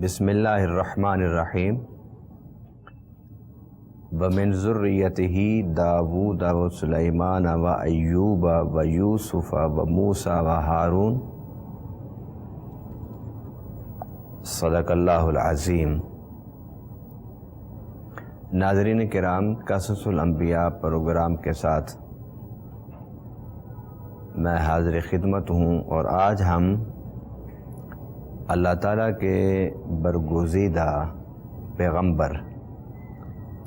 بسم اللہ الرحمن الرحیم ومن ذریتہ داود و سلیمان و ایوب و یوسف و موسیٰ و ہارون صدق اللہ العظیم۔ ناظرین کرام، قصص الانبیاء پروگرام کے ساتھ میں حاضر خدمت ہوں، اور آج ہم اللہ تعالیٰ کے برگزیدہ پیغمبر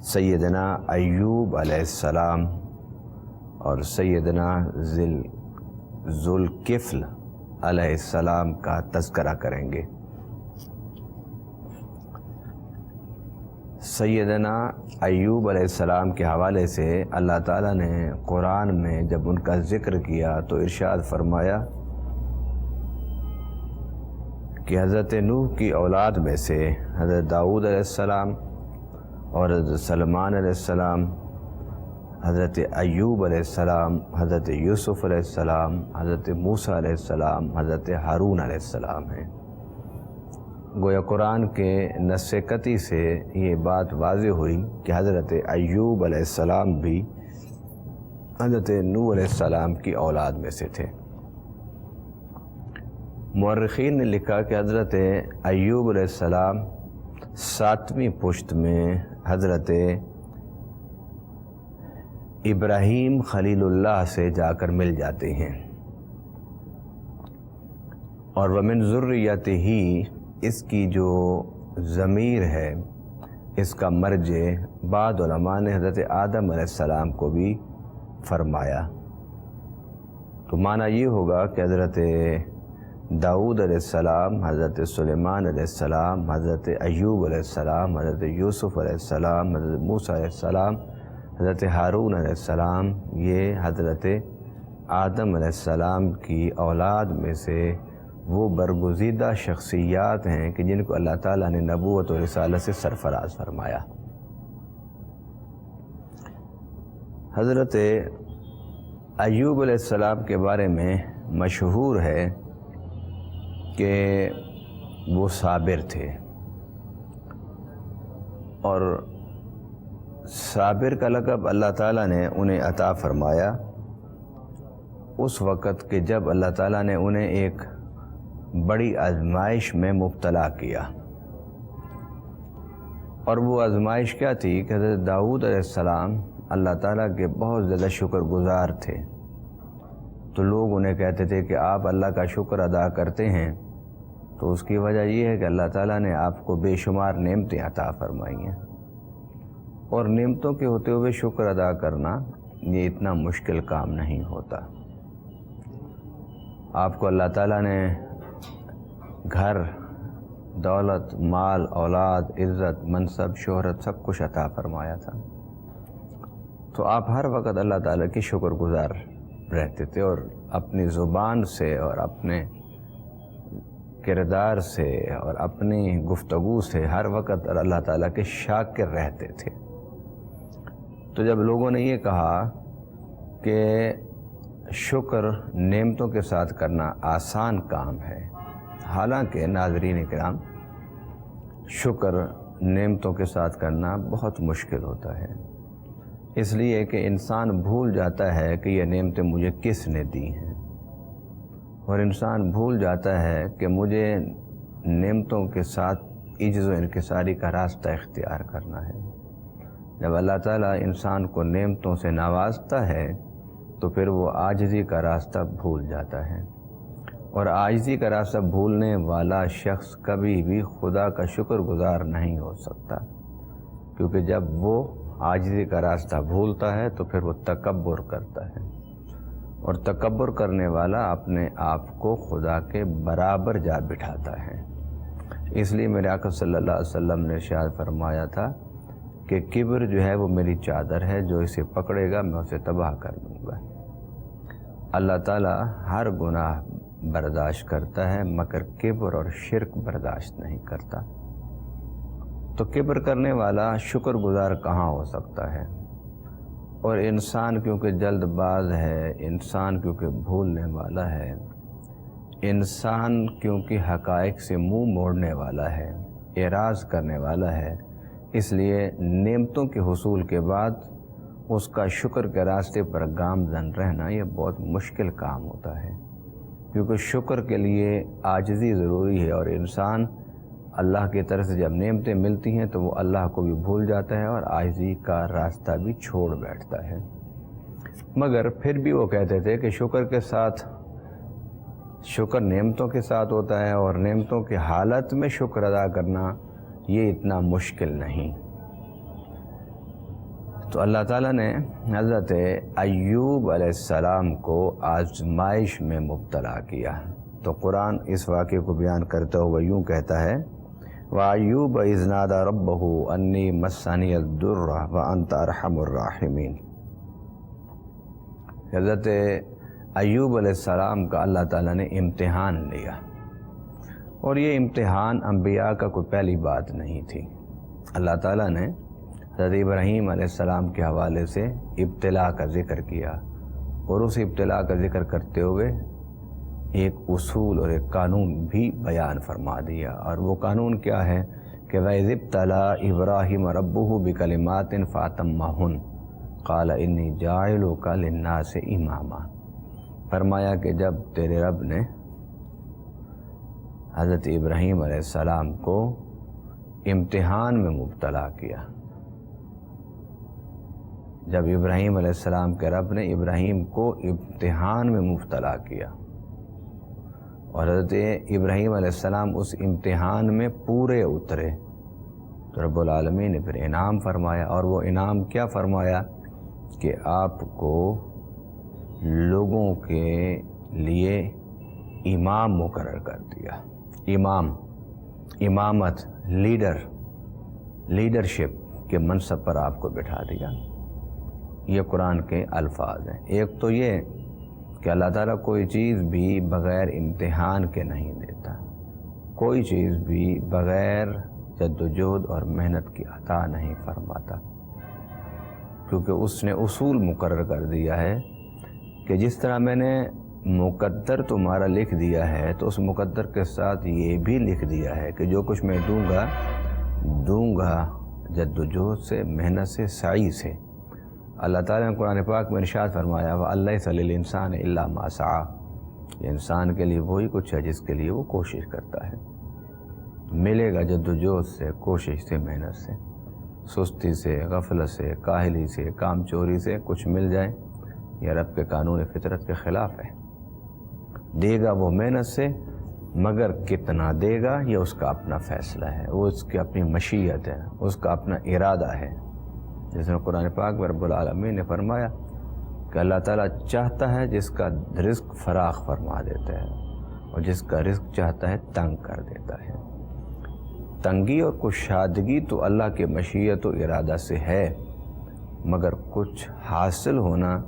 سیدنا ایوب علیہ السلام اور سیدنا ذوالکفل علیہ السلام کا تذکرہ کریں گے۔ سیدنا ایوب علیہ السلام کے حوالے سے اللہ تعالیٰ نے قرآن میں جب ان کا ذکر کیا تو ارشاد فرمایا کہ حضرت نوح کی اولاد میں سے حضرت داؤد علیہ السلام اور حضرت سلیمان علیہ السلام، حضرت ایوب علیہ السلام، حضرت یوسف علیہ السلام، حضرت موسیٰ علیہ السلام، حضرت ہارون علیہ السلام ہیں۔ گویا قرآن کے نص قطعی سے یہ بات واضح ہوئی کہ حضرت ایوب علیہ السلام بھی حضرت نوح علیہ السلام کی اولاد میں سے تھے۔ مورخین نے لکھا کہ حضرت ایوب علیہ السلام 7ویں پشت میں حضرت ابراہیم خلیل اللہ سے جا کر مل جاتے ہیں، اور ومن ذریتہ ہی اس کی جو ضمیر ہے، اس کا مرجع بعض علماء نے حضرت آدم علیہ السلام کو بھی فرمایا، تو معنی یہ ہوگا کہ حضرت داؤد علیہ السلام، حضرت سلیمان علیہ السلام، حضرت ایوب علیہ السلام، حضرت یوسف علیہ السلام، حضرت موسیٰ علیہ السلام، حضرت ہارون علیہ السلام، یہ حضرت آدم علیہ السلام کی اولاد میں سے وہ برگزیدہ شخصیات ہیں کہ جن کو اللہ تعالیٰ نے نبوت و رسالت سے سرفراز فرمایا۔ حضرت ایوب علیہ السلام کے بارے میں مشہور ہے کہ وہ صابر تھے، اور صابر کا لقب اللہ تعالیٰ نے انہیں عطا فرمایا اس وقت کہ جب اللہ تعالیٰ نے انہیں ایک بڑی آزمائش میں مبتلا کیا، اور وہ آزمائش کیا تھی کہ حضرت داؤد علیہ السلام اللہ تعالیٰ کے بہت زیادہ شکر گزار تھے، تو لوگ انہیں کہتے تھے کہ آپ اللہ کا شکر ادا کرتے ہیں، تو اس کی وجہ یہ ہے کہ اللہ تعالیٰ نے آپ کو بے شمار نعمتیں عطا فرمائی ہیں، اور نعمتوں کے ہوتے ہوئے شکر ادا کرنا یہ اتنا مشکل کام نہیں ہوتا۔ آپ کو اللہ تعالیٰ نے گھر، دولت، مال، اولاد، عزت، منصب، شہرت سب کچھ عطا فرمایا تھا، تو آپ ہر وقت اللہ تعالیٰ کی شکر گزار رہتے تھے، اور اپنی زبان سے اور اپنے کردار سے اور اپنی گفتگو سے ہر وقت اللہ تعالیٰ کے شاکر رہتے تھے۔ تو جب لوگوں نے یہ کہا کہ شکر نعمتوں کے ساتھ کرنا آسان کام ہے، حالانکہ ناظرین کرام شکر نعمتوں کے ساتھ کرنا بہت مشکل ہوتا ہے، اس لیے کہ انسان بھول جاتا ہے کہ یہ نعمتیں مجھے کس نے دی ہیں، اور انسان بھول جاتا ہے کہ مجھے نعمتوں کے ساتھ عجز و انکساری کا راستہ اختیار کرنا ہے۔ جب اللہ تعالیٰ انسان کو نعمتوں سے نوازتا ہے تو پھر وہ عاجزی کا راستہ بھول جاتا ہے، اور عاجزی کا راستہ بھولنے والا شخص کبھی بھی خدا کا شکر گزار نہیں ہو سکتا، کیونکہ جب وہ عاجزی کا راستہ بھولتا ہے تو پھر وہ تکبر کرتا ہے، اور تکبر کرنے والا اپنے آپ کو خدا کے برابر جا بٹھاتا ہے۔ اس لیے میرے آقا صلی اللہ علیہ وسلم نے ارشاد فرمایا تھا کہ کبر جو ہے وہ میری چادر ہے، جو اسے پکڑے گا میں اسے تباہ کر دوں گا۔ اللہ تعالیٰ ہر گناہ برداشت کرتا ہے، مگر کبر اور شرک برداشت نہیں کرتا۔ تو کبر کرنے والا شکر گزار کہاں ہو سکتا ہے؟ اور انسان کیونکہ جلد باز ہے، انسان کیونکہ بھولنے والا ہے، انسان کیونکہ حقائق سے منہ موڑنے والا ہے، اعراض کرنے والا ہے، اس لیے نعمتوں کے حصول کے بعد اس کا شکر کے راستے پر گامزن رہنا یہ بہت مشکل کام ہوتا ہے، کیونکہ شکر کے لیے عاجزی ضروری ہے، اور انسان اللہ کی طرف سے جب نعمتیں ملتی ہیں تو وہ اللہ کو بھی بھول جاتا ہے اور عاجزی کا راستہ بھی چھوڑ بیٹھتا ہے۔ مگر پھر بھی وہ کہتے تھے کہ شکر نعمتوں کے ساتھ ہوتا ہے، اور نعمتوں کی حالت میں شکر ادا کرنا یہ اتنا مشکل نہیں۔ تو اللہ تعالیٰ نے حضرت ایوب علیہ السلام کو آزمائش میں مبتلا کیا، تو قرآن اس واقعے کو بیان کرتے ہوئے یوں کہتا ہے، وَأَيُّوبَ إِذْ نَادَى رَبَّهُ أَنِّي مَسَّنِيَ الضُّرُّ وَأَنْتَ أَرْحَمُ الرَّاحِمِينَ۔ حضرت ایوب علیہ السلام کا اللہ تعالیٰ نے امتحان لیا، اور یہ امتحان انبیاء کا کوئی پہلی بات نہیں تھی۔ اللہ تعالیٰ نے حضرت ابراہیم علیہ السلام کے حوالے سے ابتلا کا ذکر کیا، اور اس ابتلا کا ذکر کرتے ہوئے ایک اصول اور ایک قانون بھی بیان فرما دیا، اور وہ قانون کیا ہے کہ وَإِذِ ابْتَلَىٰ إِبْرَاهِيمَ رَبُّهُ بِكَلِمَاتٍ فَأَتَمَّهُنَّ قَالَ إِنِّي جَاعِلُكَ لِلنَّاسِ إِمَامًا۔ فرمایا کہ جب تیرے رب نے حضرت ابراہیم علیہ السلام کو امتحان میں مبتلا کیا، جب ابراہیم علیہ السلام کے رب نے ابراہیم کو امتحان میں مبتلا کیا، اور حضرت ابراہیم علیہ السلام اس امتحان میں پورے اترے، تو رب العالمین نے پھر انعام فرمایا، اور وہ انعام کیا فرمایا کہ آپ کو لوگوں کے لیے امام مقرر کر دیا۔ امامت، لیڈرشپ کے منصب پر آپ کو بٹھا دیا۔ یہ قرآن کے الفاظ ہیں۔ ایک تو یہ کہ اللہ تعالیٰ کوئی چیز بھی بغیر امتحان کے نہیں دیتا، کوئی چیز بھی بغیر جد و جہد اور محنت کی عطا نہیں فرماتا، کیونکہ اس نے اصول مقرر کر دیا ہے کہ جس طرح میں نے مقدر تمہارا لکھ دیا ہے، تو اس مقدر کے ساتھ یہ بھی لکھ دیا ہے کہ جو کچھ میں دوں گا جد و جہد سے، محنت سے، سعی سے۔ اللہ تعالیٰ نے قرآن پاک میں ارشاد فرمایا وَأَلَّيْسَ لِلْإِنسَانِ إِلَّا مَا سَعَىٰ، انسان کے لیے وہی کچھ ہے جس کے لیے وہ کوشش کرتا ہے۔ ملے گا جد و جہد سے، کوشش سے، محنت سے، سستی سے، غفلت سے، کاہلی سے، کام چوری سے کچھ مل جائے، یہ رب کے قانون فطرت کے خلاف ہے۔ دے گا وہ محنت سے، مگر کتنا دے گا یہ اس کا اپنا فیصلہ ہے، وہ اس کی اپنی مشیت ہے، اس کا اپنا ارادہ ہے۔ جس نے قرآن پاک میں رب العالمین نے فرمایا کہ اللہ تعالیٰ چاہتا ہے جس کا رزق فراخ فرما دیتا ہے، اور جس کا رزق چاہتا ہے تنگ کر دیتا ہے۔ تنگی اور کشادگی تو اللہ کے مشیت و ارادہ سے ہے، مگر کچھ حاصل ہونا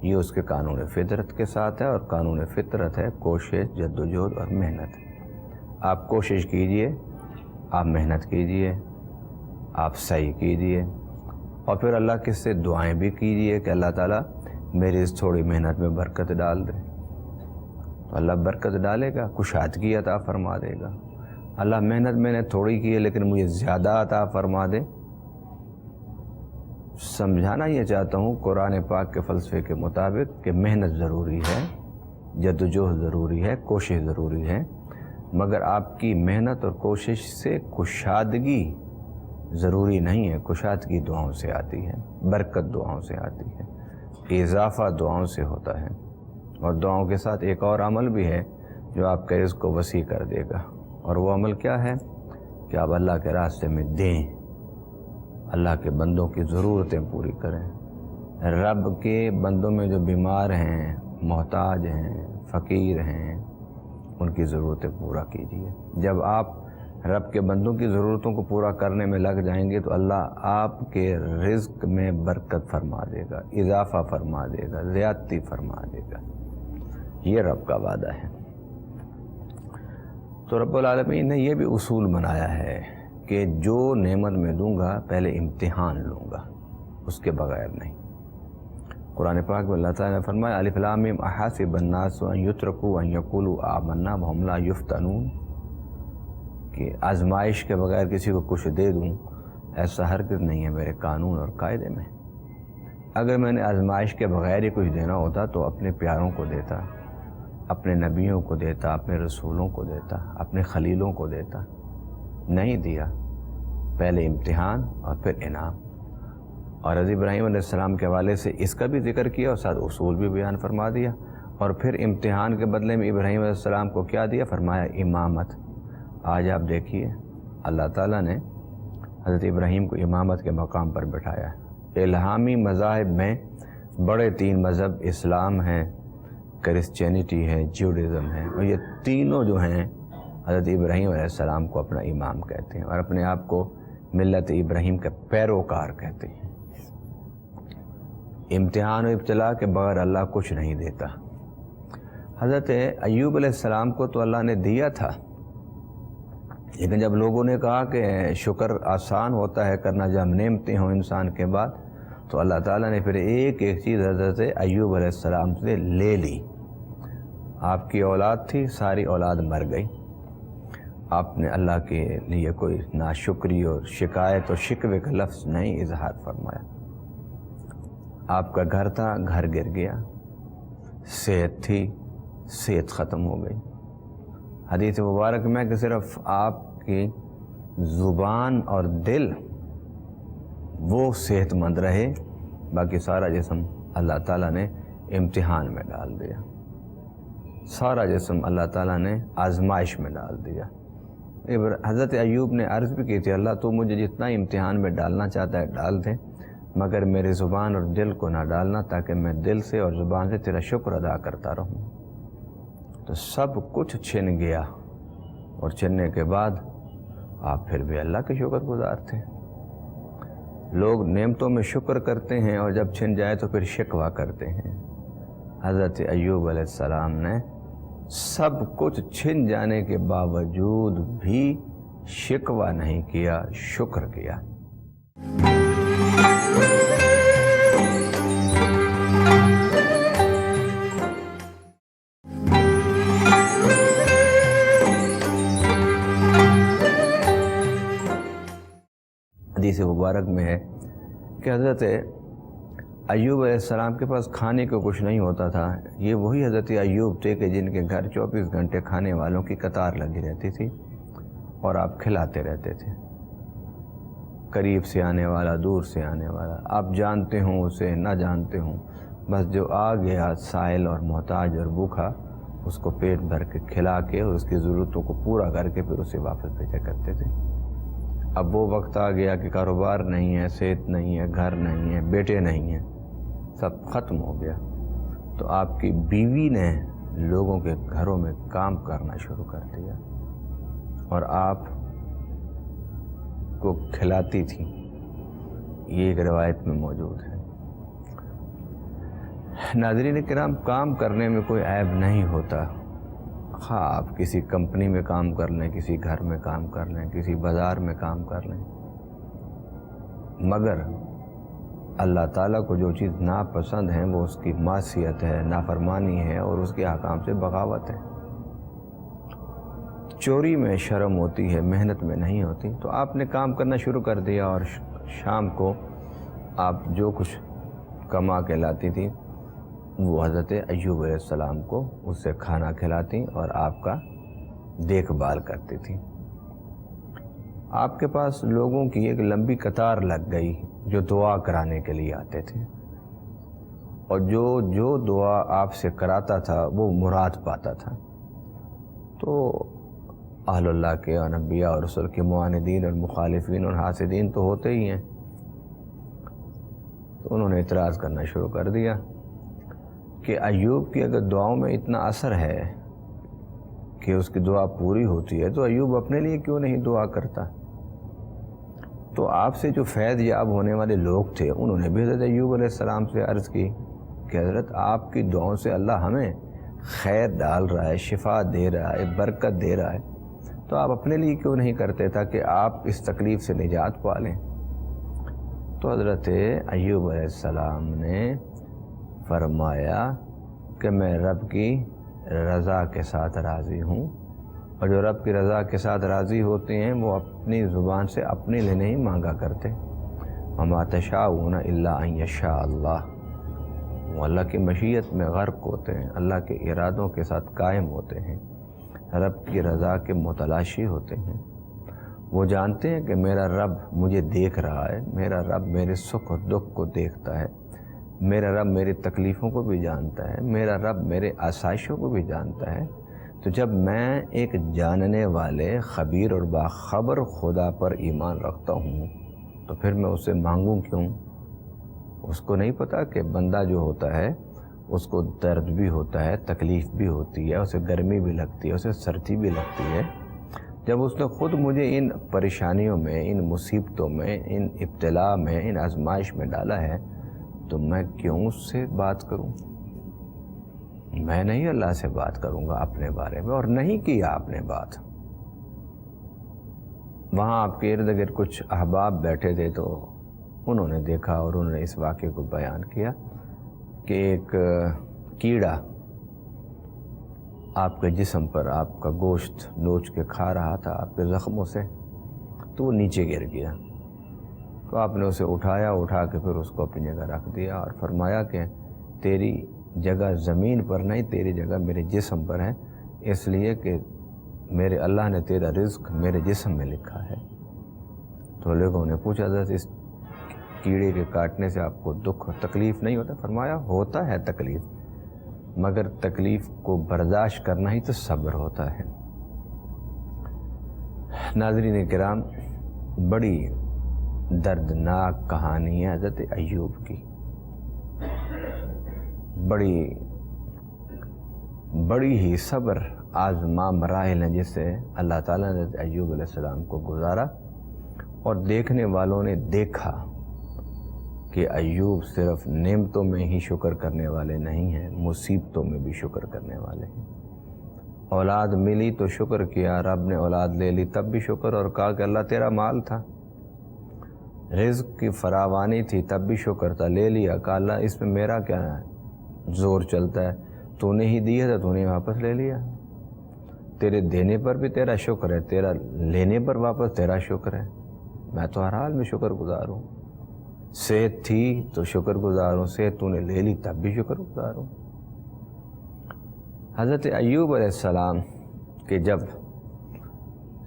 یہ اس کے قانون فطرت کے ساتھ ہے، اور قانون فطرت ہے کوشش، جد و جہد اور محنت۔ آپ کوشش کیجئے، آپ محنت کیجئے، آپ سعی کیجئے، اور پھر اللہ کے سے دعائیں بھی کیجئے کہ اللہ تعالیٰ میری اس تھوڑی محنت میں برکت ڈال دے، تو اللہ برکت ڈالے گا، کشادگی عطا فرما دے گا۔ اللہ محنت میں نے تھوڑی کی ہے لیکن مجھے زیادہ عطا فرما دے۔ سمجھانا یہ چاہتا ہوں قرآن پاک کے فلسفے کے مطابق کہ محنت ضروری ہے، جد و جہد ضروری ہے، کوشش ضروری ہے، مگر آپ کی محنت اور کوشش سے کشادگی ضروری نہیں ہے۔ کشادگی دعاؤں سے آتی ہے، برکت دعاؤں سے آتی ہے، اضافہ دعاؤں سے ہوتا ہے، اور دعاؤں کے ساتھ ایک اور عمل بھی ہے جو آپ کے رزق کو وسیع کر دے گا، اور وہ عمل کیا ہے کہ آپ اللہ کے راستے میں دیں، اللہ کے بندوں کی ضرورتیں پوری کریں۔ رب کے بندوں میں جو بیمار ہیں، محتاج ہیں، فقیر ہیں، ان کی ضرورتیں پورا کیجیے۔ جب آپ رب کے بندوں کی ضرورتوں کو پورا کرنے میں لگ جائیں گے تو اللہ آپ کے رزق میں برکت فرما دے گا، اضافہ فرما دے گا، زیادتی فرما دے گا۔ یہ رب کا وعدہ ہے۔ تو رب العالمین نے یہ بھی اصول بنایا ہے کہ جو نعمت میں دوں گا پہلے امتحان لوں گا، اس کے بغیر نہیں۔ قرآن پاک میں اللہ تعالیٰ نے فرمایا الف لام میم احاسب الناس ان یترکوا ان یقولوا آمنا وهم لا یفتنون، کہ کہ آزمائش کے بغیر کسی کو کچھ دے دوں، ایسا ہرگز نہیں ہے میرے قانون اور قاعدے میں۔ اگر میں نے آزمائش کے بغیر ہی کچھ دینا ہوتا تو اپنے پیاروں کو دیتا، اپنے نبیوں کو دیتا، اپنے رسولوں کو دیتا، اپنے خلیلوں کو دیتا، نہیں دیا۔ پہلے امتحان اور پھر انعام۔ اور حضرت ابراہیم علیہ السلام کے حوالے سے اس کا بھی ذکر کیا اور ساتھ اصول بھی بیان فرما دیا۔ اور پھر امتحان کے بدلے میں ابراہیم علیہ السلام کو کیا دیا؟ فرمایا امامت۔ آج آپ دیکھیے اللہ تعالیٰ نے حضرت ابراہیم کو امامت کے مقام پر بٹھایا ہے۔ الہامی مذاہب میں بڑے 3 مذہب اسلام ہیں، کرسچینٹی ہے، جیوڈزم ہے، اور یہ تینوں جو ہیں حضرت ابراہیم علیہ السلام کو اپنا امام کہتے ہیں اور اپنے آپ کو ملت ابراہیم کے پیروکار کہتے ہیں۔ امتحان و ابتلا کے بغیر اللہ کچھ نہیں دیتا۔ حضرت ایوب علیہ السلام کو تو اللہ نے دیا تھا، لیکن جب لوگوں نے کہا کہ شکر آسان ہوتا ہے کرنا جب نعمتیں ہوں انسان کے بعد، تو اللہ تعالیٰ نے پھر ایک ایک چیز حضرت ایوب علیہ السلام سے لے لی۔ آپ کی اولاد تھی، ساری اولاد مر گئی۔ آپ نے اللہ کے لیے کوئی ناشکری اور شکایت اور شکوے کا لفظ نہیں اظہار فرمایا۔ آپ کا گھر تھا، گھر گر گیا۔ صحت تھی، صحت ختم ہو گئی۔ حدیث مبارک میں کہ صرف آپ کی زبان اور دل وہ صحت مند رہے، باقی سارا جسم اللہ تعالیٰ نے امتحان میں ڈال دیا، سارا جسم اللہ تعالیٰ نے آزمائش میں ڈال دیا۔ حضرت ایوب نے عرض بھی کی تھی، اللہ تو مجھے جتنا امتحان میں ڈالنا چاہتا ہے ڈال دے، مگر میری زبان اور دل کو نہ ڈالنا، تاکہ میں دل سے اور زبان سے تیرا شکر ادا کرتا رہوں۔ تو سب کچھ چھن گیا، اور چھننے کے بعد آپ پھر بھی اللہ کے شکر گزار تھے۔ لوگ نعمتوں میں شکر کرتے ہیں اور جب چھن جائے تو پھر شکوہ کرتے ہیں۔ حضرت ایوب علیہ السلام نے سب کچھ چھن جانے کے باوجود بھی شکوہ نہیں کیا، شکر کیا۔ حدیث مبارک میں ہے کہ حضرت ایوب علیہ السلام کے پاس کھانے کو کچھ نہیں ہوتا تھا۔ یہ وہی حضرت ایوب تھے کہ جن کے گھر 24 گھنٹے کھانے والوں کی قطار لگی رہتی تھی اور آپ کھلاتے رہتے تھے، قریب سے آنے والا، دور سے آنے والا، آپ جانتے ہوں اسے نہ جانتے ہوں، بس جو آ گیا سائل اور محتاج اور بھوکا، اس کو پیٹ بھر کے کھلا کے اور اس کی ضرورتوں کو پورا کر کے پھر اسے واپس بھیجا کرتے تھے۔ اب وہ وقت آ گیا کہ کاروبار نہیں ہے، صحت نہیں ہے، گھر نہیں ہے، بیٹے نہیں ہیں، سب ختم ہو گیا، تو آپ کی بیوی نے لوگوں کے گھروں میں کام کرنا شروع کر دیا اور آپ کو کھلاتی تھی۔ یہ ایک روایت میں موجود ہے۔ ناظرین کرام، کام کرنے میں کوئی عیب نہیں ہوتا، خواہ آپ کسی کمپنی میں کام کر لیں، کسی گھر میں کام کر لیں، کسی بازار میں کام کر لیں، مگر اللہ تعالیٰ کو جو چیز ناپسند ہے وہ اس کی معصیت ہے، نافرمانی ہے اور اس کے احکام سے بغاوت ہے۔ چوری میں شرم ہوتی ہے، محنت میں نہیں ہوتی۔ تو آپ نے کام کرنا شروع کر دیا اور شام کو آپ جو کچھ کما کے لاتی تھی وہ حضرت ایوب علیہ السلام کو اس سے کھانا کھلاتی اور آپ کا دیکھ بھال کرتی تھی۔ آپ کے پاس لوگوں کی ایک لمبی قطار لگ گئی جو دعا کرانے کے لیے آتے تھے، اور جو دعا آپ سے کراتا تھا وہ مراد پاتا تھا۔ تو اہل اللہ کے اور انبیاء اور رسول کے معاندین اور مخالفین اور حاسدین تو ہوتے ہی ہیں، تو انہوں نے اعتراض کرنا شروع کر دیا کہ ایوب کی اگر دعاؤں میں اتنا اثر ہے کہ اس کی دعا پوری ہوتی ہے تو ایوب اپنے لیے کیوں نہیں دعا کرتا؟ تو آپ سے جو فیض یاب ہونے والے لوگ تھے انہوں نے بھی حضرت ایوب علیہ السلام سے عرض کی کہ حضرت آپ کی دعاؤں سے اللہ ہمیں خیر ڈال رہا ہے، شفا دے رہا ہے، برکت دے رہا ہے، تو آپ اپنے لیے کیوں نہیں کرتے تاکہ آپ اس تکلیف سے نجات پا لیں؟ تو حضرت ایوب علیہ السلام نے فرمایا کہ میں رب کی رضا کے ساتھ راضی ہوں، اور جو رب کی رضا کے ساتھ راضی ہوتے ہیں وہ اپنی زبان سے اپنے لیے نہیں مانگا کرتے. وما تشاءون الا ان یشاء اللہ. وہ اللہ کی مشیت میں غرق ہوتے ہیں، اللہ کے ارادوں کے ساتھ قائم ہوتے ہیں، رب کی رضا کے متلاشی ہوتے ہیں. وہ جانتے ہیں کہ میرا رب مجھے دیکھ رہا ہے، میرا رب میرے سکھ اور دکھ کو دیکھتا ہے، میرا رب میری تکلیفوں کو بھی جانتا ہے، میرا رب میرے آسائشوں کو بھی جانتا ہے. تو جب میں ایک جاننے والے خبیر اور باخبر خدا پر ایمان رکھتا ہوں تو پھر میں اسے مانگوں کیوں؟ اس کو نہیں پتہ کہ بندہ جو ہوتا ہے اس کو درد بھی ہوتا ہے، تکلیف بھی ہوتی ہے، اسے گرمی بھی لگتی ہے، اسے سردی بھی لگتی ہے. جب اس نے خود مجھے ان پریشانیوں میں، ان مصیبتوں میں، ان ابتلاء میں، ان آزمائش میں ڈالا ہے تو میں کیوں اس سے بات کروں؟ میں نہیں اللہ سے بات کروں گا اپنے بارے میں، اور نہیں کیا آپ نے بات. وہاں آپ کے ارد گرد کچھ احباب بیٹھے تھے تو انہوں نے دیکھا اور انہوں نے اس واقعے کو بیان کیا کہ ایک کیڑا آپ کے جسم پر آپ کا گوشت نوچ کے کھا رہا تھا آپ کے زخموں سے، تو وہ نیچے گر گیا. تو آپ نے اسے اٹھا کے پھر اس کو اپنی جگہ رکھ دیا اور فرمایا کہ تیری جگہ زمین پر نہیں، تیری جگہ میرے جسم پر ہے، اس لیے کہ میرے اللہ نے تیرا رزق میرے جسم میں لکھا ہے. تو لوگوں نے پوچھا حضرت اس کیڑے کے کاٹنے سے آپ کو دکھ اور تکلیف نہیں ہوتا؟ فرمایا ہوتا ہے تکلیف، مگر تکلیف کو برداشت کرنا ہی تو صبر ہوتا ہے. ناظرین کرام، بڑی دردناک کہانی ہے حضرت ایوب کی. بڑی ہی صبر آزما مراحل ہیں جس سے اللہ تعالیٰ نے حضرت ایوب علیہ السلام کو گزارا، اور دیکھنے والوں نے دیکھا کہ ایوب صرف نعمتوں میں ہی شکر کرنے والے نہیں ہیں، مصیبتوں میں بھی شکر کرنے والے ہیں. اولاد ملی تو شکر کیا، رب نے اولاد لے لی تب بھی شکر، اور کہا کہ اللہ تیرا مال تھا. رزق کی فراوانی تھی تب بھی شکر تھا، لے لیا، کہا اللہ اس میں میرا کیا زور چلتا ہے، تو نے ہی دیا تھا، تو نے واپس لے لیا. تیرے دینے پر بھی تیرا شکر ہے، تیرا لینے پر واپس تیرا شکر ہے. میں تو ہر حال میں شکر گزار ہوں. صحت تھی تو شکر گزار ہوں، صحت تو نے لے لی تب بھی شکر گزار ہوں. حضرت ایوب علیہ السلام کے جب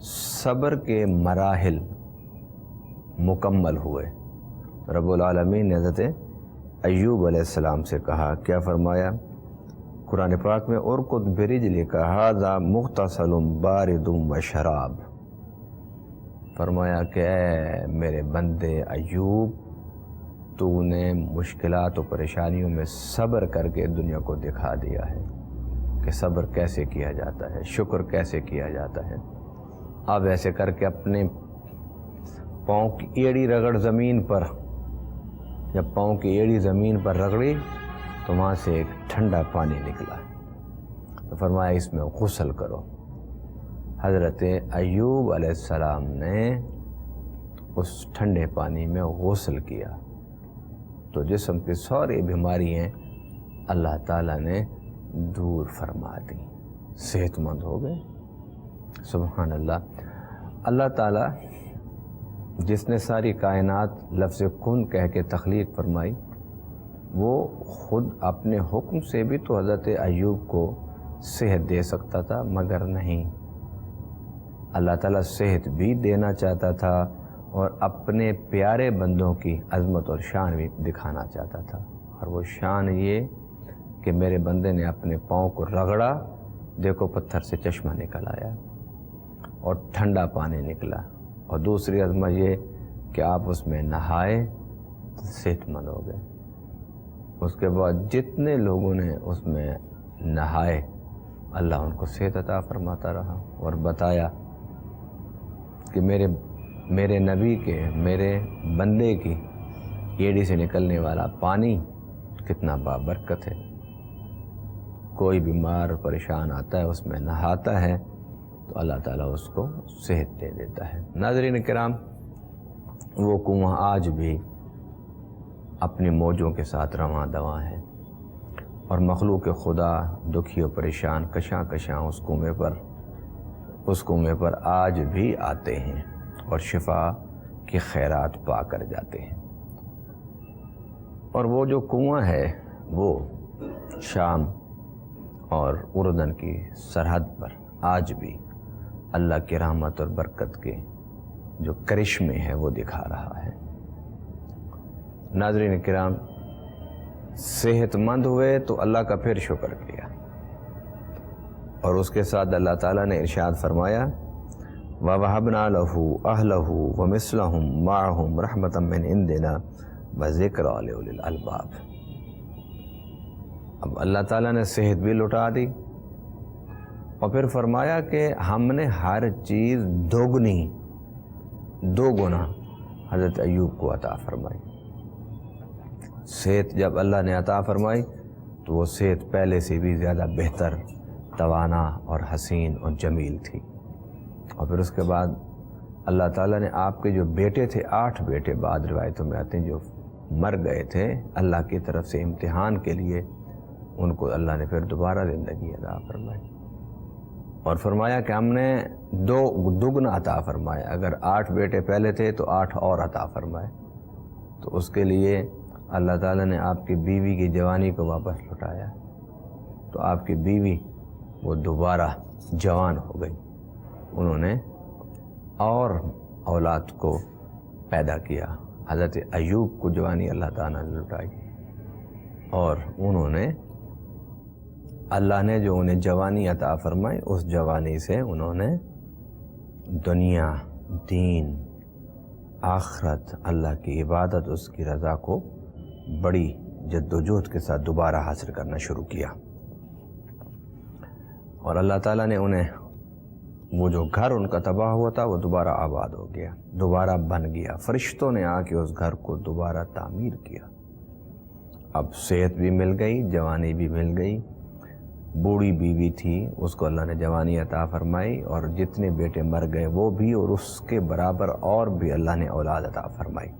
صبر کے مراحل مکمل ہوئے، رب العالمین نے حضرت ایوب علیہ السلام سے کہا، کیا فرمایا قرآن پاک میں؟ ارکض برجلک ھذا مغتسل بارد وشراب. فرمایا کہ اے میرے بندے ایوب، تو نے مشکلات و پریشانیوں میں صبر کر کے دنیا کو دکھا دیا ہے کہ صبر کیسے کیا جاتا ہے، شکر کیسے کیا جاتا ہے. اب ایسے کر کے اپنے پاؤں کی ایڑی رگڑ زمین پر، جب پاؤں کی ایڑی زمین پر رگڑی تو وہاں سے ایک ٹھنڈا پانی نکلا. تو فرمایا اس میں غسل کرو. حضرت ایوب علیہ السلام نے اس ٹھنڈے پانی میں غسل کیا تو جسم کی ساری بیماریاں اللہ تعالیٰ نے دور فرما دی، صحت مند ہو گئے. سبحان اللہ. اللہ تعالیٰ جس نے ساری کائنات لفظ کن کہہ کے تخلیق فرمائی، وہ خود اپنے حکم سے بھی تو حضرت ایوب کو صحت دے سکتا تھا، مگر نہیں. اللہ تعالیٰ صحت بھی دینا چاہتا تھا اور اپنے پیارے بندوں کی عظمت اور شان بھی دکھانا چاہتا تھا. اور وہ شان یہ کہ میرے بندے نے اپنے پاؤں کو رگڑا، دیکھو پتھر سے چشمہ نکل آیا اور ٹھنڈا پانی نکلا. اور دوسری عظمت یہ کہ آپ اس میں نہائے تو صحت مند ہو گئے. اس کے بعد جتنے لوگوں نے اس میں نہائے اللہ ان کو صحت عطا فرماتا رہا، اور بتایا کہ میرے نبی کے، میرے بندے کی ایڑی سے نکلنے والا پانی کتنا بابرکت ہے. کوئی بیمار پریشان آتا ہے اس میں نہاتا ہے تو اللہ تعالیٰ اس کو صحت دے دیتا ہے. ناظرین کرام، وہ کنواں آج بھی اپنی موجوں کے ساتھ رواں دواں ہے، اور مخلوق خدا دکھی و پریشان کشاں کشاں اس کنویں پر اس کنویں پر آج بھی آتے ہیں اور شفا کی خیرات پا کر جاتے ہیں۔ اور وہ جو کنواں ہے وہ شام اور اردن کی سرحد پر آج بھی اللہ کی رحمت اور برکت کے جو کرشمے ہیں وہ دکھا رہا ہے۔ ناظرین کرام، صحت مند ہوئے تو اللہ کا پھر شکر کیا، اور اس کے ساتھ اللہ تعالیٰ نے ارشاد فرمایا وَوَهَبْنَا لَهُ أَهْلَهُ وَمِثْلَهُمْ مَعَهُمْ رَحْمَةً مِّنْ عِنْدِنَا وَذِكْرَىٰ لِأُولِي الْأَلْبَابِ۔ اب اللہ تعالیٰ نے صحت بھی لٹا دی اور پھر فرمایا کہ ہم نے ہر چیز دوگنی، دو گنا حضرت ایوب کو عطا فرمائی۔ صحت جب اللہ نے عطا فرمائی تو وہ صحت پہلے سے بھی زیادہ بہتر، توانا اور حسین اور جمیل تھی۔ اور پھر اس کے بعد اللہ تعالیٰ نے آپ کے جو بیٹے تھے، 8 بیٹے بعد روایتوں میں آتے ہیں جو مر گئے تھے، اللہ کی طرف سے امتحان کے لیے ان کو اللہ نے پھر دوبارہ زندگی عطا فرمائی، اور فرمایا کہ ہم نے دگنا عطا فرمایا۔ اگر 8 بیٹے پہلے تھے تو 8 اور عطا فرمائے۔ تو اس کے لیے اللہ تعالیٰ نے آپ کی بیوی کی جوانی کو واپس لوٹایا، تو آپ کی بیوی وہ دوبارہ جوان ہو گئی، انہوں نے اور اولاد کو پیدا کیا۔ حضرت ایوب کو جوانی اللہ تعالیٰ نے لوٹائی، اور انہوں نے اللہ نے جو انہیں جوانی عطا فرمائی، اس جوانی سے انہوں نے دنیا، دین، آخرت، اللہ کی عبادت، اس کی رضا کو بڑی جد و جہد کے ساتھ دوبارہ حاصل کرنا شروع کیا۔ اور اللہ تعالیٰ نے انہیں وہ جو گھر ان کا تباہ ہوا تھا وہ دوبارہ آباد ہو گیا، دوبارہ بن گیا۔ فرشتوں نے آ کے اس گھر کو دوبارہ تعمیر کیا۔ اب صحت بھی مل گئی، جوانی بھی مل گئی، بوڑھی بیوی تھی، اس کو اللہ نے جوانی عطا فرمائی، اور جتنے بیٹے مر گئے وہ بھی، اور اس کے برابر اور بھی اللہ نے اولاد عطا فرمائی۔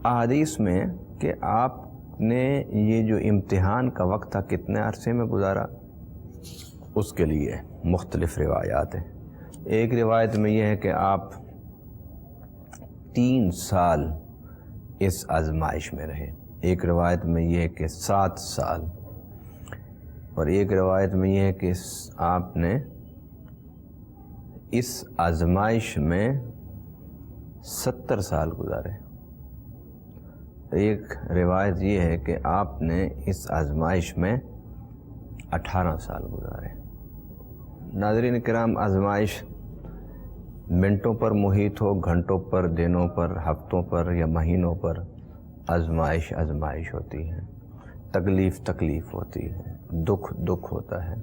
احادیث میں کہ آپ نے یہ جو امتحان کا وقت تھا کتنے عرصے میں گزارا، اس کے لیے مختلف روایات ہیں۔ ایک روایت میں یہ ہے کہ آپ 3 سال اس آزمائش میں رہے، ایک روایت میں یہ ہے کہ 7 سال، اور ایک روایت میں یہ ہے کہ آپ نے اس آزمائش میں 70 سال گزارے۔ ایک روایت یہ ہے کہ آپ نے اس آزمائش میں 18 سال گزارے۔ ناظرین کرام، آزمائش منٹوں پر محیط ہو، گھنٹوں پر، دنوں پر، ہفتوں پر یا مہینوں پر، آزمائش ہوتی ہے، تکلیف ہوتی ہے، دکھ ہوتا ہے۔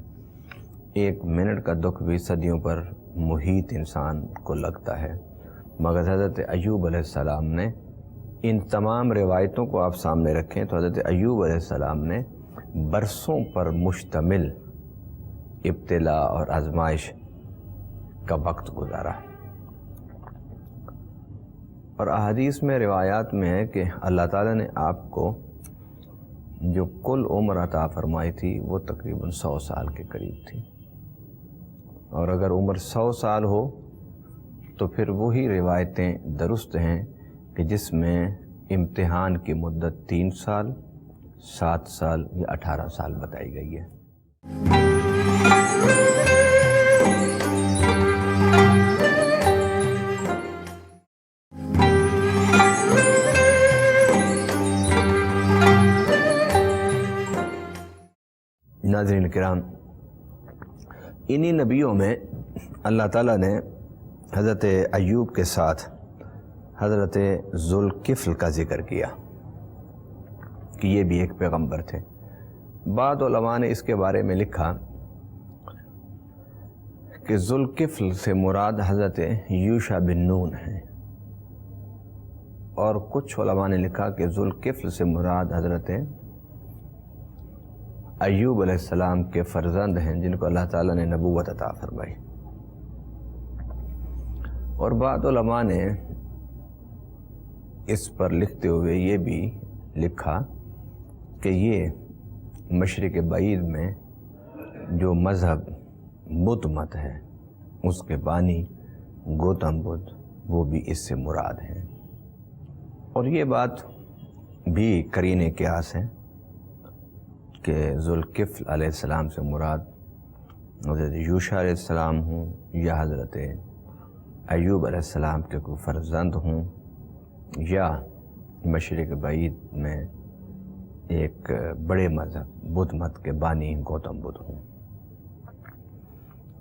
1 منٹ کا دکھ بھی صدیوں پر محیط انسان کو لگتا ہے، مگر حضرت ایوب علیہ السلام نے ان تمام روایتوں کو آپ سامنے رکھیں تو حضرت ایوب علیہ السلام نے برسوں پر مشتمل ابتلا اور آزمائش کا وقت گزارا۔ اور احادیث میں، روایات میں ہے کہ اللہ تعالیٰ نے آپ کو جو کل عمر عطا فرمائی تھی وہ تقریباً 100 سال کے قریب تھی، اور اگر عمر 100 سال ہو تو پھر وہی روایتیں درست ہیں کہ جس میں امتحان کی مدت 3 سال، 7 سال یا 18 سال بتائی گئی ہے۔ ناظرین کرام، انہی نبیوں میں اللہ تعالیٰ نے حضرت ایوب کے ساتھ حضرت ذوالکفل کا ذکر کیا کہ یہ بھی ایک پیغمبر تھے۔ بعض علماء نے اس کے بارے میں لکھا کہ ذوالکفل سے مراد حضرت یوشع بن نون ہیں، اور کچھ علماء نے لکھا کہ ذوالکفل سے مراد حضرت ایوب علیہ السلام کے فرزند ہیں جن کو اللہ تعالیٰ نے نبوت عطا فرمائی۔ اور بعض علماء نے اس پر لکھتے ہوئے یہ بھی لکھا کہ یہ مشرق بعید میں جو مذہب بدھ مت ہے اس کے بانی گوتم بدھ وہ بھی اس سے مراد ہیں۔ اور یہ بات بھی قرین قیاس ہے کہ ذوالکفل علیہ السلام سے مراد حضرت یوشع علیہ السلام ہوں یا حضرت ایوب علیہ السلام کے کوئی فرزند ہوں یا مشرق بعید میں ایک بڑے مذہب بدھ مت کے بانی گوتم بدھ ہوں۔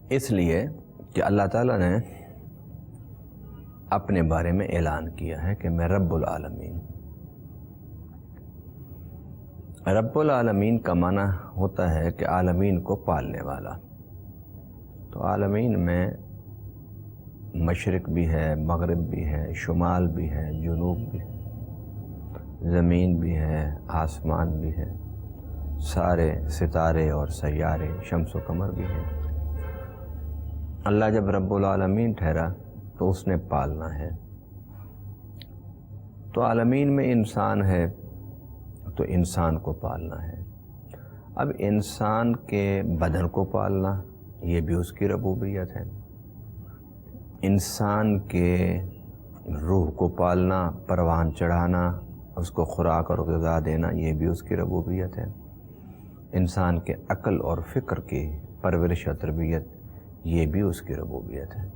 اس لیے کہ اللہ تعالیٰ نے اپنے بارے میں اعلان کیا ہے کہ میں رب العالمین۔ رب العالمین کا معنی ہوتا ہے کہ عالمین کو پالنے والا۔ تو عالمین میں مشرق بھی ہے، مغرب بھی ہے، شمال بھی ہے، جنوب بھی ہے، زمین بھی ہے، آسمان بھی ہے، سارے ستارے اور سیارے، شمس و قمر بھی ہیں۔ اللہ جب رب العالمین ٹھہرا تو اس نے پالنا ہے۔ تو عالمین میں انسان ہے تو انسان کو پالنا ہے۔ اب انسان کے بدن کو پالنا یہ بھی اس کی ربوبیت ہے۔ انسان کے روح کو پالنا، پروان چڑھانا، اس کو خوراک اور غذا دینا یہ بھی اس کی ربوبیت ہے۔ انسان کے عقل اور فکر کی پرورش و تربیت یہ بھی اس کی ربوبیت ہے۔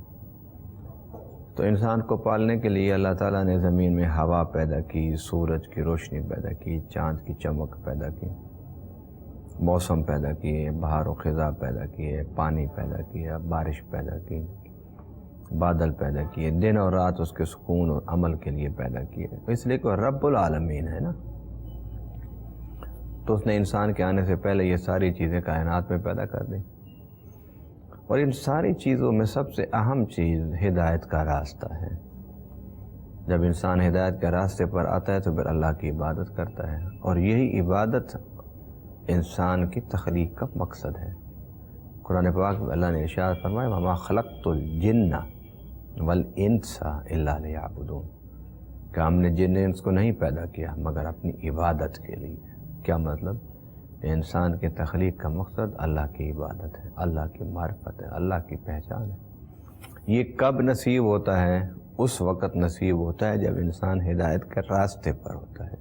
تو انسان کو پالنے کے لیے اللہ تعالیٰ نے زمین میں ہوا پیدا کی، سورج کی روشنی پیدا کی، چاند کی چمک پیدا کی، موسم پیدا کیے، بہار و خزاں پیدا کیے، پانی پیدا کیا، بارش پیدا کی، بادل پیدا کیے، دن اور رات اس کے سکون اور عمل کے لیے پیدا کیے۔ اس لیے کہ رب العالمین ہے نا، تو اس نے انسان کے آنے سے پہلے یہ ساری چیزیں کائنات میں پیدا کر دیں۔ اور ان ساری چیزوں میں سب سے اہم چیز ہدایت کا راستہ ہے۔ جب انسان ہدایت کے راستے پر آتا ہے تو پھر اللہ کی عبادت کرتا ہے، اور یہی عبادت انسان کی تخلیق کا مقصد ہے۔ قرآن پاک میں اللہ نے ارشاد فرمایا وَمَا خَلَقْتُ الْجِنَّ وَالْإِنسَ إِلَّا لِيَعْبُدُونَ، کہ ہم نے جن انس کو نہیں پیدا کیا مگر اپنی عبادت کے لیے۔ کیا مطلب؟ انسان کے تخلیق کا مقصد اللہ کی عبادت ہے، اللہ کی معرفت ہے، اللہ کی پہچان ہے۔ یہ کب نصیب ہوتا ہے؟ اس وقت نصیب ہوتا ہے جب انسان ہدایت کے راستے پر ہوتا ہے،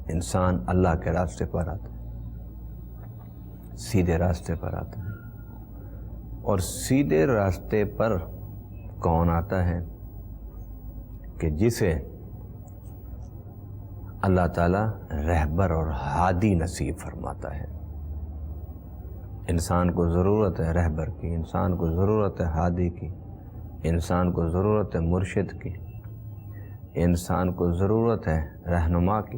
انسان اللہ کے راستے پر آتا ہے، سیدھے راستے پر آتا ہے۔ اور سیدھے راستے پر کون آتا ہے؟ کہ جسے اللہ تعالیٰ رہبر اور ہادی نصیب فرماتا ہے۔ انسان کو ضرورت ہے رہبر کی، انسان کو ضرورت ہے ہادی کی، انسان کو ضرورت ہے مرشد کی، انسان کو ضرورت ہے رہنما کی۔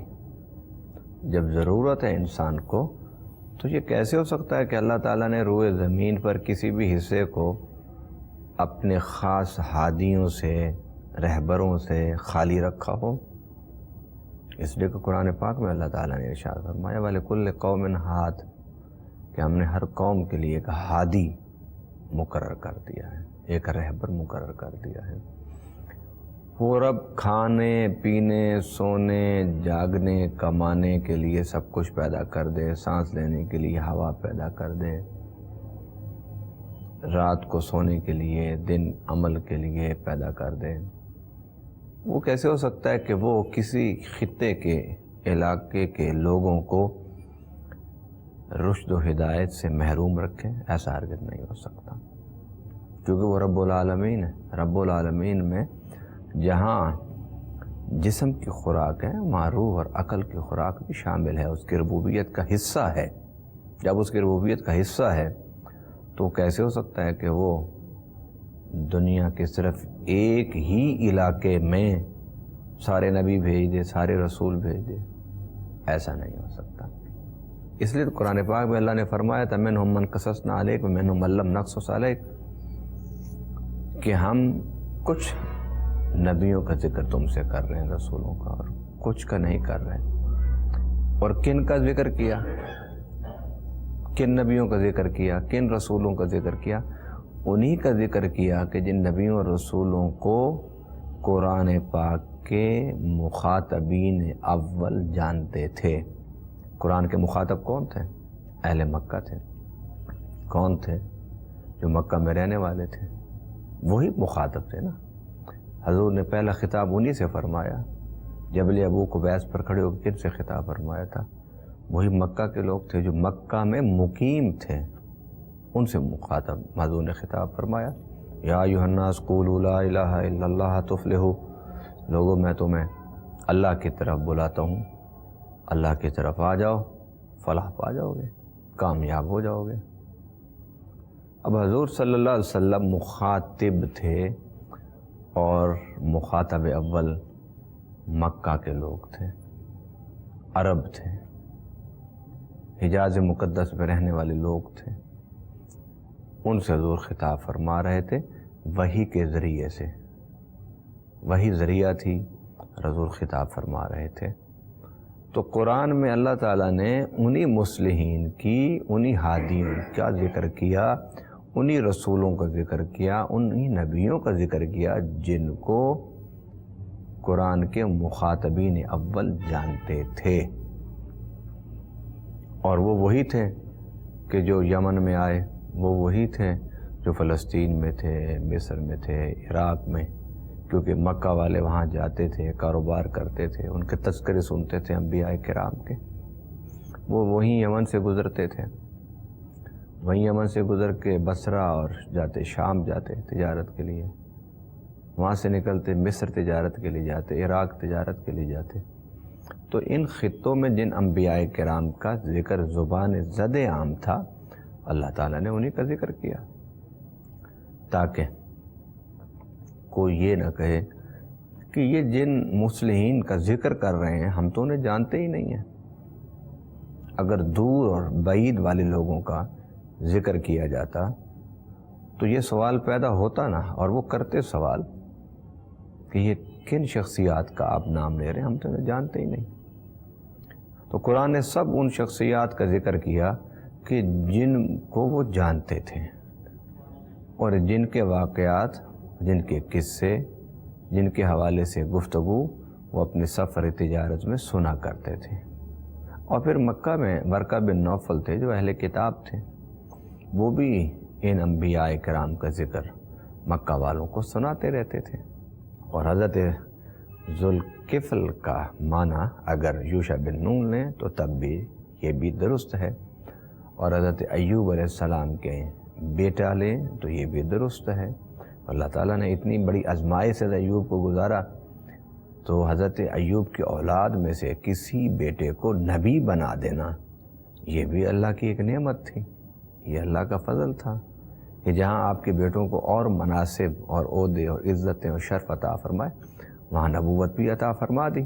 جب ضرورت ہے انسان کو تو یہ کیسے ہو سکتا ہے کہ اللہ تعالیٰ نے روئے زمین پر کسی بھی حصے کو اپنے خاص ہادیوں سے، رہبروں سے خالی رکھا ہو؟ اس لیے کہ قرآن پاک میں اللہ تعالیٰ نے ارشاد فرمایا وَلِكُلِّ قَوْمٍ ہاد، کہ ہم نے ہر قوم کے لیے ایک ہادی مقرر کر دیا ہے، ایک رہبر مقرر کر دیا ہے۔ وہ رب کھانے، پینے، سونے، جاگنے، کمانے کے لیے سب کچھ پیدا کر دے، سانس لینے کے لیے ہوا پیدا کر دے، رات کو سونے کے لیے، دن عمل کے لیے پیدا کر دے۔ وہ کیسے ہو سکتا ہے کہ وہ کسی خطے کے علاقے کے لوگوں کو رشد و ہدایت سے محروم رکھے؟ ایسا ہرگز نہیں ہو سکتا، کیونکہ وہ رب العالمین ہے۔ رب العالمین میں جہاں جسم کی خوراک ہے وہاں روح اور عقل کی خوراک بھی شامل ہے، اس کی ربوبیت کا حصہ ہے۔ جب اس کی ربوبیت کا حصہ ہے تو کیسے ہو سکتا ہے کہ وہ دنیا کے صرف ایک ہی علاقے میں سارے نبی بھیج دے، سارے رسول بھیج دے؟ ایسا نہیں ہو سکتا۔ اس لیے تو قرآن پاک میں اللہ نے فرمایا تھا مِنْهُمْ مَنْ قَصَصْنَا عَلَيْكَ وَمِنْهُمْ مَنْ لَمْ نَقْصُصْ عَلَيْكَ، کہ ہم کچھ نبیوں کا ذکر تم سے کر رہے ہیں، رسولوں کا، اور کچھ کا نہیں کر رہے۔ اور کن کا ذکر کیا؟ کن نبیوں کا ذکر کیا؟ کن رسولوں کا ذکر کیا؟ انہی کا ذکر کیا کہ جن نبیوں اور رسولوں کو قرآن پاک کے مخاطبین اول جانتے تھے۔ قرآن کے مخاطب کون تھے؟ اہل مکہ تھے۔ کون تھے؟ جو مکہ میں رہنے والے تھے، وہی مخاطب تھے نا۔ حضور نے پہلا خطاب انہی سے فرمایا، جبل ابو قبیس پر کھڑے ہو کے کن سے خطاب فرمایا تھا؟ وہی مکہ کے لوگ تھے جو مکہ میں مقیم تھے، ان سے مخاطب حضور نے خطاب فرمایا، یا ایھا الناس قولوا لا الہ الا اللہ تفلحوا، لوگوں میں تمہیں اللہ کی طرف بلاتا ہوں، اللہ کی طرف آ جاؤ، فلاح پا جاؤ گے، کامیاب ہو جاؤ گے۔ اب حضور صلی اللہ علیہ وسلم مخاطب تھے اور مخاطب اول مکہ کے لوگ تھے، عرب تھے، حجاز مقدس میں رہنے والے لوگ تھے، ان سے حضور خطاب فرما رہے تھے وحی کے ذریعے سے، وہی ذریعہ تھی، حضور خطاب فرما رہے تھے۔ تو قرآن میں اللہ تعالیٰ نے انہی مصلحین کی، انہی ہادیوں کا ذکر کیا، انہی رسولوں کا ذکر کیا، انہی نبیوں کا ذکر کیا جن کو قرآن کے مخاطبین اول جانتے تھے، اور وہ وہی تھے کہ جو یمن میں آئے، وہ وہی تھے جو فلسطین میں تھے، مصر میں تھے، عراق میں، کیونکہ مکہ والے وہاں جاتے تھے، کاروبار کرتے تھے، ان کے تذکرے سنتے تھے انبیاء کرام کے، وہ وہیں یمن سے گزرتے تھے، وہیں یمن سے گزر کے بصرہ اور جاتے شام جاتے تجارت کے لیے، وہاں سے نکلتے مصر تجارت کے لیے جاتے، عراق تجارت کے لیے جاتے۔ تو ان خطوں میں جن انبیاء کرام کا ذکر زبان زد عام تھا، اللہ تعالیٰ نے انہی کا ذکر کیا، تاکہ کوئی یہ نہ کہے کہ یہ جن مصلحین کا ذکر کر رہے ہیں ہم تو انہیں جانتے ہی نہیں ہیں۔ اگر دور اور بعید والے لوگوں کا ذکر کیا جاتا تو یہ سوال پیدا ہوتا نا، اور وہ کرتے سوال کہ یہ کن شخصیات کا آپ نام لے رہے ہیں، ہم تو انہیں جانتے ہی نہیں۔ تو قرآن نے سب ان شخصیات کا ذکر کیا کہ جن کو وہ جانتے تھے، اور جن کے واقعات، جن کے قصے، جن کے حوالے سے گفتگو وہ اپنے سفر تجارت میں سنا کرتے تھے۔ اور پھر مکہ میں ورقہ بن نوفل تھے جو اہل کتاب تھے، وہ بھی ان انبیاء کرام کا ذکر مکہ والوں کو سناتے رہتے تھے۔ اور حضرت ذوالکفل کا معنی اگر یوشع بن نون لیں تو تب بھی یہ بھی درست ہے، اور حضرت ایوب علیہ السلام کے بیٹا لیں تو یہ بھی درست ہے۔ اللہ تعالیٰ نے اتنی بڑی آزمائش سے ایوب کو گزارا، تو حضرت ایوب کی اولاد میں سے کسی بیٹے کو نبی بنا دینا یہ بھی اللہ کی ایک نعمت تھی، یہ اللہ کا فضل تھا کہ جہاں آپ کے بیٹوں کو اور مناصب اور عہدے اور عزتیں اور شرف عطا فرمائے، وہاں نبوت بھی عطا فرما دی،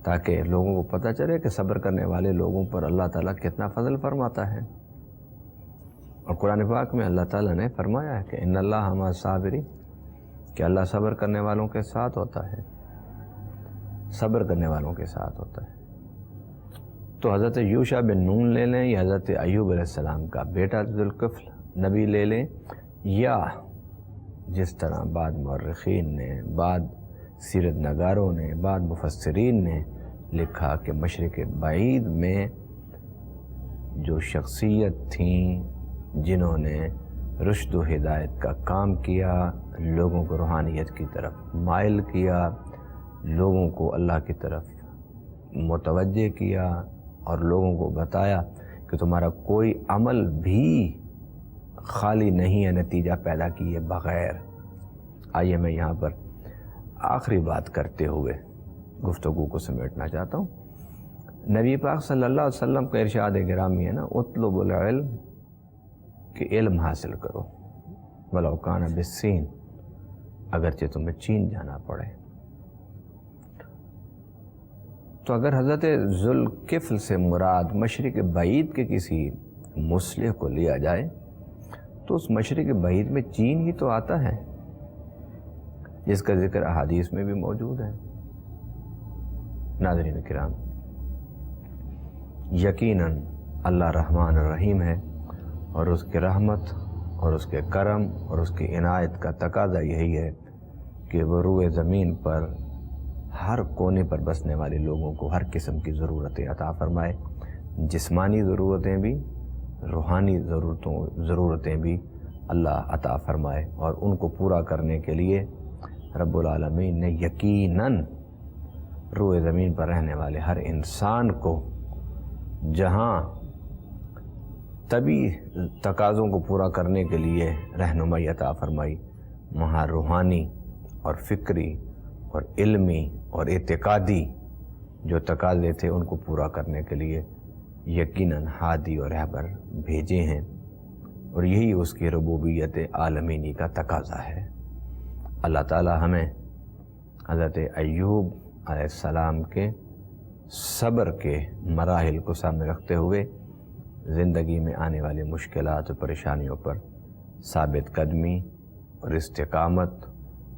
تاکہ لوگوں کو پتہ چلے کہ صبر کرنے والے لوگوں پر اللہ تعالیٰ کتنا فضل فرماتا ہے۔ اور قرآن پاک میں اللہ تعالیٰ نے فرمایا ہے کہ ان اللہ مع الصابرین، کہ اللہ صبر کرنے والوں کے ساتھ ہوتا ہے، صبر کرنے والوں کے ساتھ ہوتا ہے۔ تو حضرت یوشع بن نون لے لیں یا حضرت ایوب علیہ السلام کا بیٹا ذوالکفل نبی لے لیں، یا جس طرح بعد مورخین نے، بعد سیرت نگاروں نے، بعد مفسرین نے لکھا کہ مشرق بعید میں جو شخصیت تھیں جنہوں نے رشد و ہدایت کا کام کیا، لوگوں کو روحانیت کی طرف مائل کیا، لوگوں کو اللہ کی طرف متوجہ کیا، اور لوگوں کو بتایا کہ تمہارا کوئی عمل بھی خالی نہیں ہے نتیجہ پیدا کیے بغیر۔ آئیے میں یہاں پر آخری بات کرتے ہوئے گفتگو کو سمیٹنا چاہتا ہوں۔ نبی پاک صلی اللہ علیہ وسلم کا ارشاد گرامی ہے نا، اطلب العلم، کہ علم حاصل کرو، ولو کان بالصین، اگرچہ تمہیں چین جانا پڑے۔ تو اگر حضرت ذوالکفل سے مراد مشرق بعید کے کسی مصلح کو لیا جائے تو اس مشرق بعید میں چین ہی تو آتا ہے، جس کا ذکر احادیث میں بھی موجود ہے۔ ناظرین کرام، یقیناً اللہ رحمان الرحیم ہے، اور اس کی رحمت اور اس کے کرم اور اس کی عنایت کا تقاضا یہی ہے کہ وہ روئے زمین پر ہر کونے پر بسنے والے لوگوں کو ہر قسم کی ضرورتیں عطا فرمائے، جسمانی ضرورتیں بھی روحانی ضرورتیں بھی اللہ عطا فرمائے، اور ان کو پورا کرنے کے لیے رب العالمین نے یقیناً روئے زمین پر رہنے والے ہر انسان کو جہاں طبی تقاضوں کو پورا کرنے کے لیے رہنمائی عطا فرمائی، وہاں روحانی اور فکری اور علمی اور اعتقادی جو تقاضے تھے ان کو پورا کرنے کے لیے یقیناً ہادی اور رہبر بھیجے ہیں، اور یہی اس کی ربوبیت عالمینی کا تقاضا ہے۔ اللہ تعالی ہمیں حضرت ایوب علیہ السلام کے صبر کے مراحل کو سامنے رکھتے ہوئے زندگی میں آنے والی مشکلات و پریشانیوں پر ثابت قدمی اور استقامت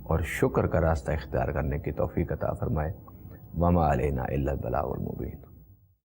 اور شکر کا راستہ اختیار کرنے کی توفیق عطا فرمائے۔ وما علینا الا البلاغ المبین۔